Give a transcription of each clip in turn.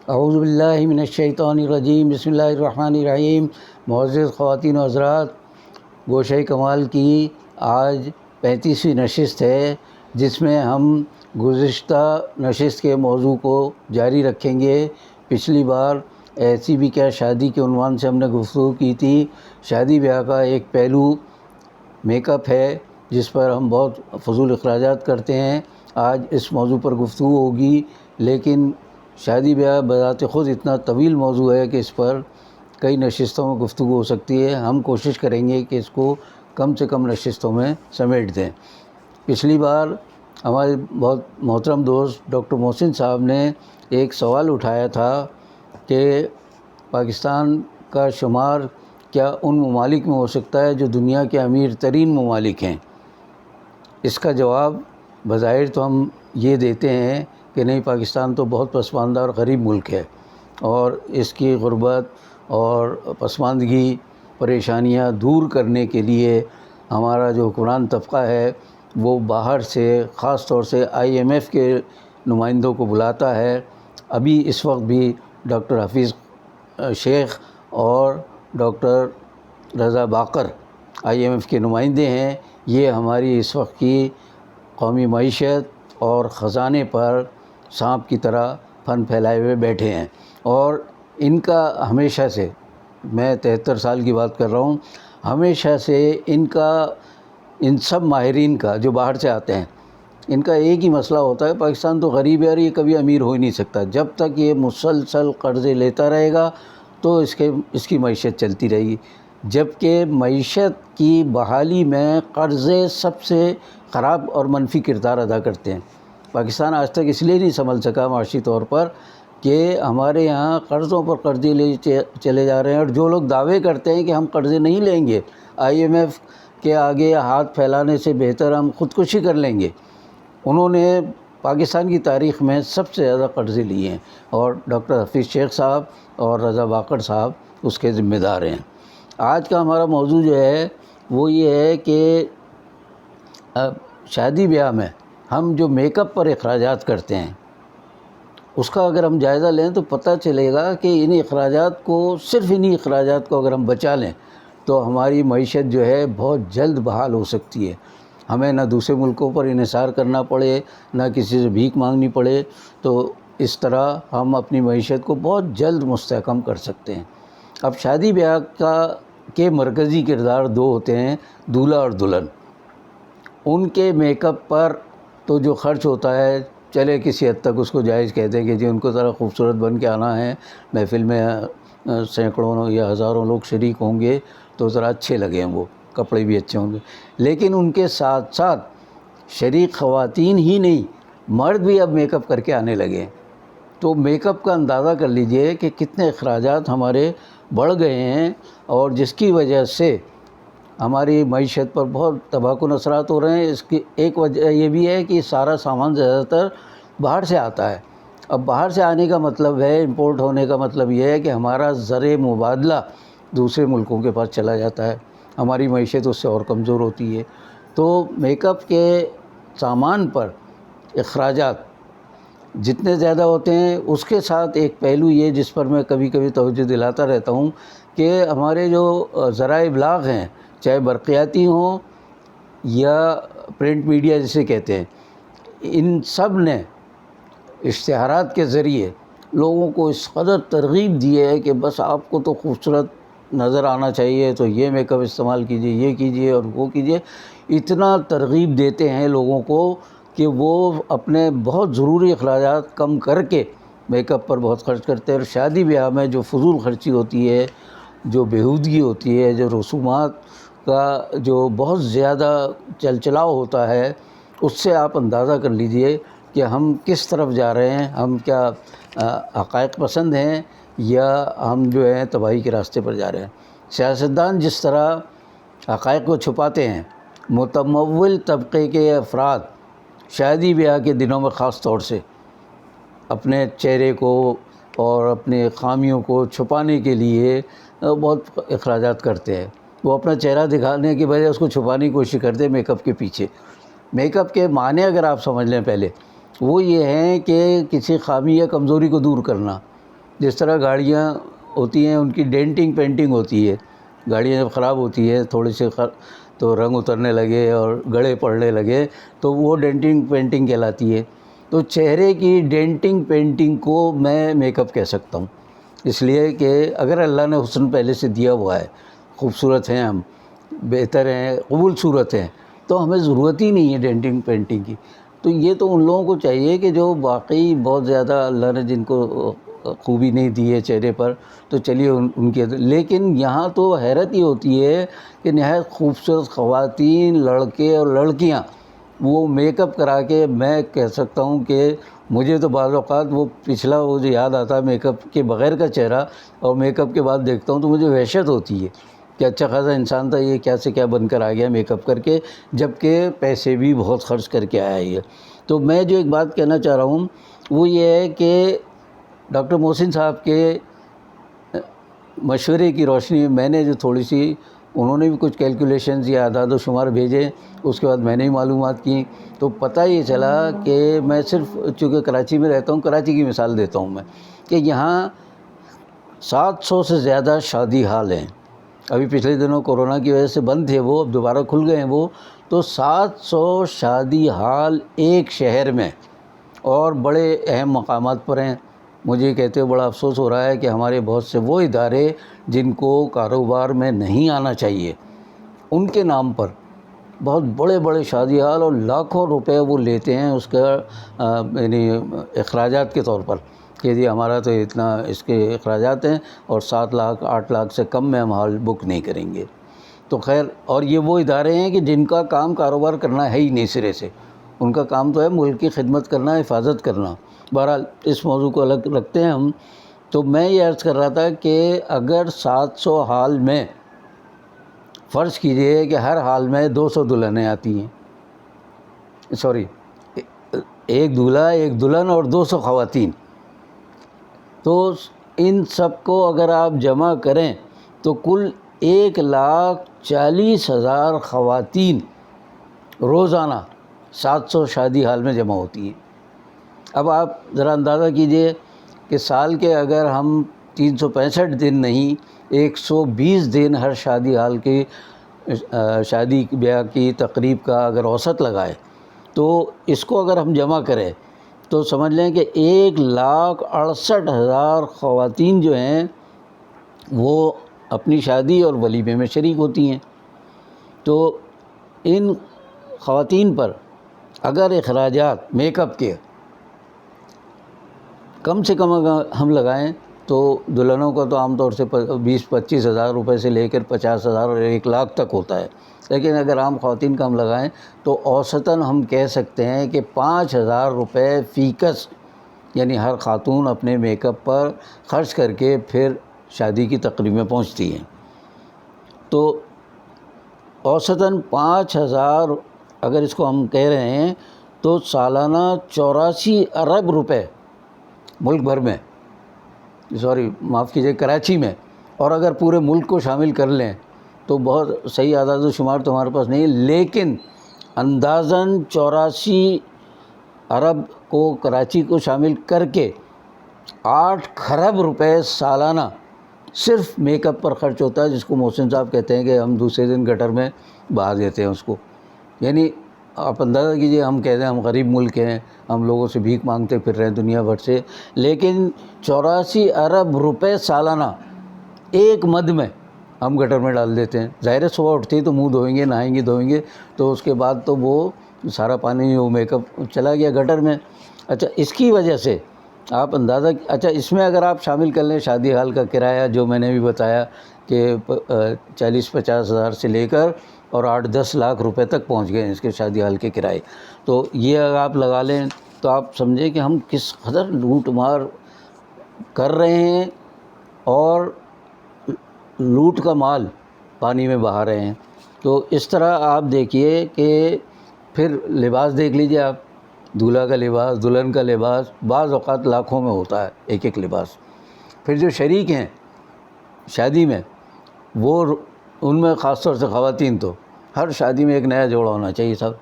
اعوذ باللہ من الشیطان الرجیم، بسم اللہ الرحمن الرحیم۔ معزز خواتین و حضرات، گوشہ کمال کی آج 35ویں نشست ہے، جس میں ہم گزشتہ نشست کے موضوع کو جاری رکھیں گے۔ پچھلی بار ایسی بھی کیا شادی کے عنوان سے ہم نے گفتگو کی تھی۔ شادی بیاہ کا ایک پہلو میک اپ ہے، جس پر ہم بہت فضول اخراجات کرتے ہیں۔ آج اس موضوع پر گفتگو ہوگی، لیکن شادی بیاہ بذات خود اتنا طویل موضوع ہے کہ اس پر کئی نشستوں میں گفتگو ہو سکتی ہے۔ ہم کوشش کریں گے کہ اس کو کم سے کم نشستوں میں سمیٹ دیں۔ پچھلی بار ہمارے بہت محترم دوست ڈاکٹر محسن صاحب نے ایک سوال اٹھایا تھا کہ پاکستان کا شمار کیا ان ممالک میں ہو سکتا ہے جو دنیا کے امیر ترین ممالک ہیں۔ اس کا جواب بظاہر تو ہم یہ دیتے ہیں کہ نہیں، پاکستان تو بہت پسماندہ اور غریب ملک ہے، اور اس کی غربت اور پسماندگی پریشانیاں دور کرنے کے لیے ہمارا جو حکمران طبقہ ہے وہ باہر سے، خاص طور سے IMF کے نمائندوں کو بلاتا ہے۔ ابھی اس وقت بھی ڈاکٹر حفیظ شیخ اور ڈاکٹر رضا باقر IMF کے نمائندے ہیں۔ یہ ہماری اس وقت کی قومی معیشت اور خزانے پر سانپ کی طرح پھن پھیلائے ہوئے بیٹھے ہیں، اور ان کا ہمیشہ سے، میں 73 سال کی بات کر رہا ہوں، ہمیشہ سے ان سب ماہرین کا جو باہر سے آتے ہیں، ان کا ایک ہی مسئلہ ہوتا ہے، پاکستان تو غریب ہے اور یہ کبھی امیر ہو ہی نہیں سکتا۔ جب تک یہ مسلسل قرضے لیتا رہے گا تو اس کی معیشت چلتی رہے گی، جبکہ معیشت کی بحالی میں قرضے سب سے خراب اور منفی کردار ادا کرتے ہیں۔ پاکستان آج تک اس لیے نہیں سنبھل سکا معاشی طور پر کہ ہمارے یہاں قرضوں پر قرضے لے چلے جا رہے ہیں، اور جو لوگ دعوے کرتے ہیں کہ ہم قرضے نہیں لیں گے، IMF کے آگے ہاتھ پھیلانے سے بہتر ہم خودکشی کر لیں گے، انہوں نے پاکستان کی تاریخ میں سب سے زیادہ قرضے لیے ہیں، اور ڈاکٹر حفیظ شیخ صاحب اور رضا باقر صاحب اس کے ذمہ دار ہیں۔ آج کا ہمارا موضوع جو ہے وہ یہ ہے کہ شادی بیاہ میں ہم جو میک اپ پر اخراجات کرتے ہیں، اس کا اگر ہم جائزہ لیں تو پتہ چلے گا کہ صرف انہی اخراجات کو اگر ہم بچا لیں تو ہماری معیشت جو ہے بہت جلد بحال ہو سکتی ہے۔ ہمیں نہ دوسرے ملکوں پر انحصار کرنا پڑے، نہ کسی سے بھیک مانگنی پڑے، تو اس طرح ہم اپنی معیشت کو بہت جلد مستحکم کر سکتے ہیں۔ اب شادی بیاہ کے مرکزی کردار دو ہوتے ہیں، دولہا اور دلہن۔ ان کے میک اپ پر تو جو خرچ ہوتا ہے، چلے کسی حد تک اس کو جائز کہتے ہیں کہ جی ان کو ذرا خوبصورت بن کے آنا ہے، محفل میں سینکڑوں یا ہزاروں لوگ شریک ہوں گے تو ذرا اچھے لگیں، وہ کپڑے بھی اچھے ہوں گے۔ لیکن ان کے ساتھ ساتھ شریک خواتین ہی نہیں، مرد بھی اب میک اپ کر کے آنے لگے ہیں۔ تو میک اپ کا اندازہ کر لیجئے کہ کتنے اخراجات ہمارے بڑھ گئے ہیں، اور جس کی وجہ سے ہماری معیشت پر بہت تباہ اثرات ہو رہے ہیں۔ اس کی ایک وجہ یہ بھی ہے کہ سارا سامان زیادہ تر باہر سے آتا ہے۔ اب باہر سے آنے کا مطلب ہے، امپورٹ ہونے کا مطلب یہ ہے کہ ہمارا زر مبادلہ دوسرے ملکوں کے پاس چلا جاتا ہے، ہماری معیشت اس سے اور کمزور ہوتی ہے۔ تو میک اپ کے سامان پر اخراجات جتنے زیادہ ہوتے ہیں، اس کے ساتھ ایک پہلو یہ جس پر میں کبھی کبھی توجہ دلاتا رہتا ہوں کہ ہمارے جو ذرائع ابلاغ ہیں، چاہے برقیاتی ہوں یا پرنٹ میڈیا جسے کہتے ہیں، ان سب نے اشتہارات کے ذریعے لوگوں کو اس قدر ترغیب دی ہے کہ بس آپ کو تو خوبصورت نظر آنا چاہیے تو یہ میک اپ استعمال کیجئے، یہ کیجئے اور وہ کیجئے۔ اتنا ترغیب دیتے ہیں لوگوں کو کہ وہ اپنے بہت ضروری اخراجات کم کر کے میک اپ پر بہت خرچ کرتے ہیں، اور شادی بیاہ میں جو فضول خرچی ہوتی ہے، جو بیہودگی ہوتی ہے، جو رسومات کا جو بہت زیادہ چلچلاؤ ہوتا ہے، اس سے آپ اندازہ کر لیجئے کہ ہم کس طرف جا رہے ہیں۔ ہم کیا حقائق پسند ہیں یا ہم جو ہیں تباہی کے راستے پر جا رہے ہیں۔ سیاستدان جس طرح حقائق کو چھپاتے ہیں، متمول طبقے کے افراد شادی بیاہ کے دنوں میں خاص طور سے اپنے چہرے کو اور اپنے خامیوں کو چھپانے کے لیے بہت اخراجات کرتے ہیں۔ وہ اپنا چہرہ دکھانے کی بجائے اس کو چھپانے کی کوشش کرتے ہیں میک اپ کے پیچھے۔ میک اپ کے معنی اگر آپ سمجھ لیں پہلے، وہ یہ ہیں کہ کسی خامی یا کمزوری کو دور کرنا، جس طرح گاڑیاں ہوتی ہیں ان کی ڈینٹنگ پینٹنگ ہوتی ہے، گاڑیاں جب خراب ہوتی ہے تھوڑی سی تو رنگ اترنے لگے اور گڑے پڑنے لگے تو وہ ڈینٹنگ پینٹنگ کہلاتی ہے۔ تو چہرے کی ڈینٹنگ پینٹنگ کو میں میک اپ کہہ سکتا ہوں، اس لیے کہ اگر اللہ نے حسن پہلے سے دیا ہوا ہے، خوبصورت ہیں ہم، بہتر ہیں، قبول صورت ہیں، تو ہمیں ضرورت ہی نہیں ہے ڈینٹنگ پینٹنگ کی۔ تو یہ تو ان لوگوں کو چاہیے کہ جو واقعی بہت زیادہ اللہ نے جن کو خوبی نہیں دی ہے چہرے پر، تو چلیے ان کے، لیکن یہاں تو حیرت ہی ہوتی ہے کہ نہایت خوبصورت خواتین، لڑکے اور لڑکیاں وہ میک اپ کرا کے، میں کہہ سکتا ہوں کہ مجھے تو بعض اوقات وہ پچھلا وہ جو یاد آتا ہے میک اپ کے بغیر کا چہرہ، اور میک اپ کے بعد دیکھتا ہوں تو مجھے وحشت ہوتی ہے کہ اچھا خاصا انسان تھا، یہ کیا سے کیا بن کر آ گیا میک اپ کر کے، جبکہ پیسے بھی بہت خرچ کر کے آیا ہے۔ تو میں جو ایک بات کہنا چاہ رہا ہوں وہ یہ ہے کہ ڈاکٹر محسن صاحب کے مشورے کی روشنی میں میں نے جو تھوڑی سی، انہوں نے بھی کچھ کیلکولیشنز یا اعداد و شمار بھیجے، اس کے بعد میں نے ہی معلومات کی، تو پتہ یہ چلا کہ میں صرف چونکہ کراچی میں رہتا ہوں، کراچی کی مثال دیتا ہوں میں، کہ یہاں 700 سے زیادہ شادی ہال ہیں۔ ابھی پچھلے دنوں کورونا کی وجہ سے بند تھے وہ، اب دوبارہ کھل گئے ہیں وہ، تو 700 شادی ہال ایک شہر میں، اور بڑے اہم مقامات پر ہیں۔ مجھے کہتے ہوئے بڑا افسوس ہو رہا ہے کہ ہمارے بہت سے وہ ادارے جن کو کاروبار میں نہیں آنا چاہیے، ان کے نام پر بہت بڑے بڑے شادی ہال اور لاکھوں روپے وہ لیتے ہیں اس کا یعنی اخراجات کے طور پر، کہ جی ہمارا تو اتنا اس کے اخراجات ہیں اور 7 لاکھ 8 لاکھ سے کم میں ہم ہال بک نہیں کریں گے۔ تو خیر، اور یہ وہ ادارے ہیں کہ جن کا کام کاروبار کرنا ہے ہی نہیں سرے سے، ان کا کام تو ہے ملک کی خدمت کرنا، حفاظت کرنا۔ بہرحال اس موضوع کو الگ رکھتے ہیں ہم۔ تو میں یہ عرض کر رہا تھا کہ اگر 700 ہال میں فرض کیجئے کہ ہر حال میں 200 دلہنیں آتی ہیں، سوری، ایک دولہا ایک دلہن اور 200 خواتین، تو ان سب کو اگر آپ جمع کریں تو کل 1,40,000 خواتین روزانہ 700 شادی ہال میں جمع ہوتی ہیں۔ اب آپ ذرا اندازہ کیجئے کہ سال کے اگر ہم 365 دن نہیں، 120 دن ہر شادی ہال کی شادی بیاہ کی تقریب کا اگر اوسط لگائے، تو اس کو اگر ہم جمع کریں تو سمجھ لیں کہ 1,68,000 خواتین جو ہیں وہ اپنی شادی اور ولیمے میں شریک ہوتی ہیں۔ تو ان خواتین پر اگر اخراجات میک اپ کے کم سے کم اگر ہم لگائیں تو دلہنوں کا تو عام طور سے 20-25 ہزار روپے سے لے کر 50,000 اور 1 لاکھ تک ہوتا ہے، لیکن اگر عام خواتین کا ہم لگائیں تو اوسطاً ہم کہہ سکتے ہیں کہ 5,000 روپے فی کس، یعنی ہر خاتون اپنے میک اپ پر خرچ کر کے پھر شادی کی تقریب میں پہنچتی ہیں۔ تو اوسطاً 5,000 اگر اس کو ہم کہہ رہے ہیں تو سالانہ 84 ارب روپے ملک بھر میں، سوری معاف کیجیے کراچی میں، اور اگر پورے ملک کو شامل کر لیں تو بہت صحیح اعداد و شمار تو ہمارے پاس نہیں ہے، لیکن اندازاً 84 ارب کو کراچی کو شامل کر کے 8 کھرب روپے سالانہ صرف میک اپ پر خرچ ہوتا ہے، جس کو محسن صاحب کہتے ہیں کہ ہم دوسرے دن گٹر میں بہا دیتے ہیں اس کو۔ یعنی آپ اندازہ کیجئے، ہم کہتے ہیں ہم غریب ملک ہیں، ہم لوگوں سے بھیک مانگتے پھر رہے ہیں دنیا بھر سے، لیکن 84 ارب روپے سالانہ ایک مد میں ہم گٹر میں ڈال دیتے ہیں۔ ظاہر ہے صبح اٹھتے ہی تو منہ دھوئیں گے، نہائیں گے دھوئیں گے، تو اس کے بعد تو وہ سارا پانی وہ میک اپ چلا گیا گٹر میں۔ اچھا، اس کی وجہ سے آپ اندازہ، اچھا اس میں اگر آپ شامل کر لیں شادی ہال کا کرایہ جو میں نے بھی بتایا کہ 40-50 ہزار سے لے کر اور 8-10 لاکھ روپے تک پہنچ گئے ہیں اس کے شادی ہال کے کرائے، تو یہ اگر آپ لگا لیں تو آپ سمجھیں کہ ہم کس قدر لوٹ مار کر رہے ہیں اور لوٹ کا مال پانی میں بہا رہے ہیں۔ تو اس طرح آپ دیکھیے کہ پھر لباس دیکھ لیجئے آپ، دولہا کا لباس، دلہن کا لباس بعض اوقات لاکھوں میں ہوتا ہے ایک ایک لباس۔ پھر جو شریک ہیں شادی میں، وہ ان میں خاص طور سے خواتین، تو ہر شادی میں ایک نیا جوڑا ہونا چاہیے صاحب،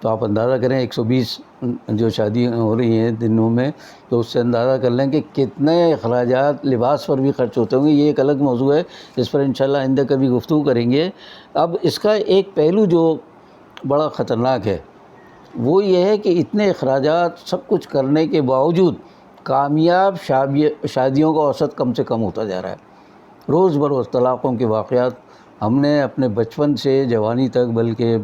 تو آپ اندازہ کریں 120 جو شادی ہو رہی ہیں دنوں میں، تو اس سے اندازہ کر لیں کہ کتنے اخراجات لباس پر بھی خرچ ہوتے ہوں گے۔ یہ ایک الگ موضوع ہے، اس پر انشاءاللہ آئندہ کبھی گفتگو کریں گے۔ اب اس کا ایک پہلو جو بڑا خطرناک ہے وہ یہ ہے کہ اتنے اخراجات سب کچھ کرنے کے باوجود کامیاب شادیوں کا اوسط کم سے کم ہوتا جا رہا ہے۔ روز بروز طلاقوں کے واقعات ہم نے اپنے بچپن سے جوانی تک، بلکہ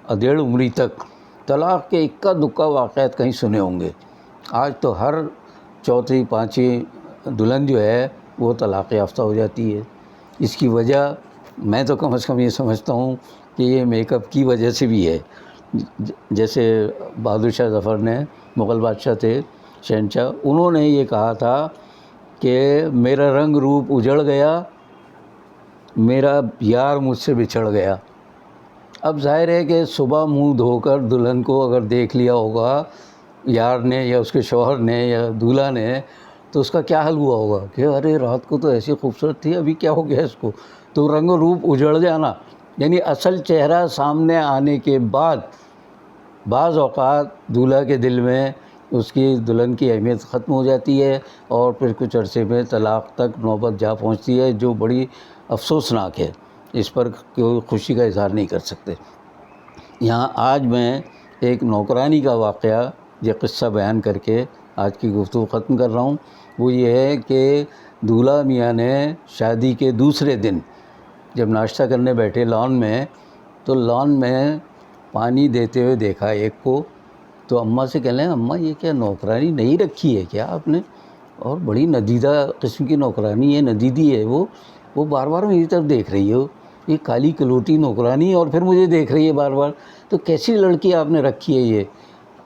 ادھیڑ عمری تک طلاق کے اکا دکا واقعات کہیں سنے ہوں گے۔ آج تو ہر چوتھی پانچویں دلہن جو ہے وہ طلاق یافتہ ہو جاتی ہے۔ اس کی وجہ میں تو کم از کم یہ سمجھتا ہوں کہ یہ میک اپ کی وجہ سے بھی ہے۔ جیسے بہادر شاہ ظفر نے، مغل بادشاہ تھے شہنشاہ، انہوں نے یہ کہا تھا کہ میرا رنگ روپ اجڑ گیا، میرا یار مجھ سے بچھڑ گیا۔ اب ظاہر ہے کہ صبح منہ دھو کر دلہن کو اگر دیکھ لیا ہوگا یار نے یا اس کے شوہر نے یا دولہا نے، تو اس کا کیا حل ہوا ہوگا کہ ارے رات کو تو ایسی خوبصورت تھی، ابھی کیا ہو گیا اس کو؟ تو رنگ و روپ اجڑ جانا، یعنی اصل چہرہ سامنے آنے کے بعد بعض اوقات دولہا کے دل میں اس کی دلہن کی اہمیت ختم ہو جاتی ہے، اور پھر کچھ عرصے میں طلاق تک نوبت جا پہنچتی ہے، جو بڑی افسوسناک ہے۔ اس پر کوئی خوشی کا اظہار نہیں کر سکتے۔ یہاں آج میں ایک نوکرانی کا واقعہ یہ قصہ بیان کر کے آج کی گفتگو ختم کر رہا ہوں۔ وہ یہ ہے کہ دولہا میاں نے شادی کے دوسرے دن جب ناشتہ کرنے بیٹھے لان میں، تو لان میں پانی دیتے ہوئے دیکھا ایک کو، تو اماں سے کہہ لیں اماں یہ کیا نوکرانی نہیں رکھی ہے کیا آپ نے؟ اور بڑی ندیدہ قسم کی نوکرانی ہے، ندیدی ہے وہ بار بار میری طرف دیکھ رہی ہو، یہ کالی کلوٹی نوکرانی، اور پھر مجھے دیکھ رہی ہے بار بار، تو کیسی لڑکی آپ نے رکھی ہے یہ؟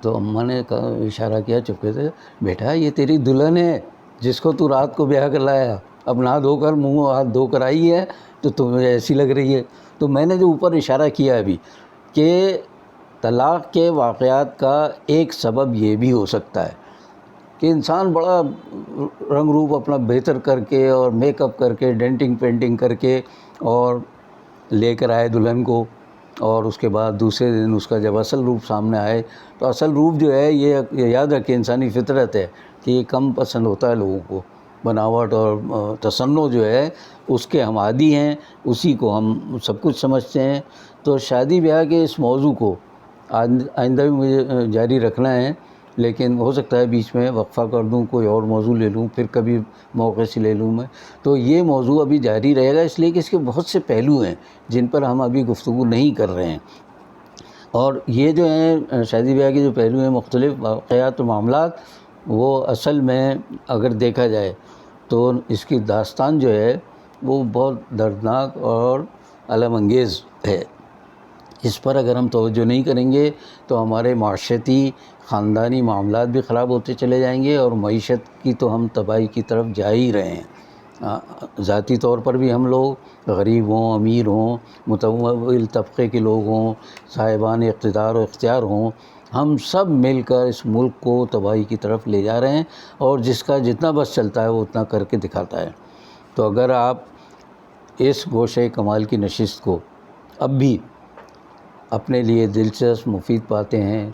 تو اماں نے اشارہ کیا چپکے سے، بیٹا یہ تیری دلہن ہے جس کو تو رات کو بیاہ کر لایا، اب نہا دھو کر منہ ہاتھ دھو کر آئی ہے تو تمہیں ایسی لگ رہی ہے۔ تو میں نے جو اوپر اشارہ کیا ابھی کہ طلاق کے واقعات کا ایک سبب یہ بھی ہو سکتا ہے کہ انسان بڑا رنگ روپ اپنا بہتر کر کے اور میک اپ کر کے ڈینٹنگ پینٹنگ کر کے اور لے کر آئے دلہن کو، اور اس کے بعد دوسرے دن اس کا جب اصل روپ سامنے آئے، تو اصل روپ جو ہے یہ یاد رکھیں انسانی فطرت ہے کہ یہ کم پسند ہوتا ہے لوگوں کو، بناوٹ اور تصنع جو ہے اس کے ہم عادی ہیں، اسی کو ہم سب کچھ سمجھتے ہیں۔ تو شادی بیاہ کے اس موضوع کو آئندہ بھی مجھے جاری رکھنا ہے، لیکن ہو سکتا ہے بیچ میں وقفہ کر دوں، کوئی اور موضوع لے لوں، پھر کبھی موقع سے لے لوں میں۔ تو یہ موضوع ابھی جاری رہے گا، اس لیے کہ اس کے بہت سے پہلو ہیں جن پر ہم ابھی گفتگو نہیں کر رہے ہیں، اور یہ جو ہیں شادی بیاہ کے جو پہلو ہیں، مختلف واقعات و معاملات، وہ اصل میں اگر دیکھا جائے تو اس کی داستان جو ہے وہ بہت دردناک اور الم انگیز ہے۔ اس پر اگر ہم توجہ نہیں کریں گے تو ہمارے معاشرتی خاندانی معاملات بھی خراب ہوتے چلے جائیں گے، اور معیشت کی تو ہم تباہی کی طرف جا ہی رہے ہیں۔ ذاتی طور پر بھی ہم لوگ غریب ہوں، امیر ہوں، متمول طبقے کے لوگ ہوں، صاحبان اقتدار و اختیار ہوں، ہم سب مل کر اس ملک کو تباہی کی طرف لے جا رہے ہیں، اور جس کا جتنا بس چلتا ہے وہ اتنا کر کے دکھاتا ہے۔ تو اگر آپ اس گوشے کمال کی نشست کو اب بھی اپنے لیے دلچسپ مفید پاتے ہیں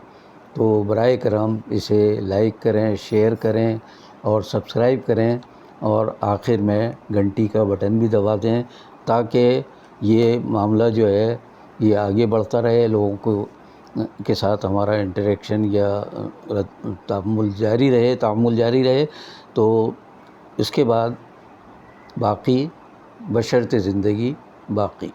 تو برائے کرم اسے لائک کریں، شیئر کریں اور سبسکرائب کریں، اور آخر میں گھنٹی کا بٹن بھی دبا دیں تاکہ یہ معاملہ جو ہے یہ آگے بڑھتا رہے، لوگوں کو کے ساتھ ہمارا انٹریکشن یا تعامل جاری رہے۔ تو اس کے بعد باقی بشرط زندگی باقی۔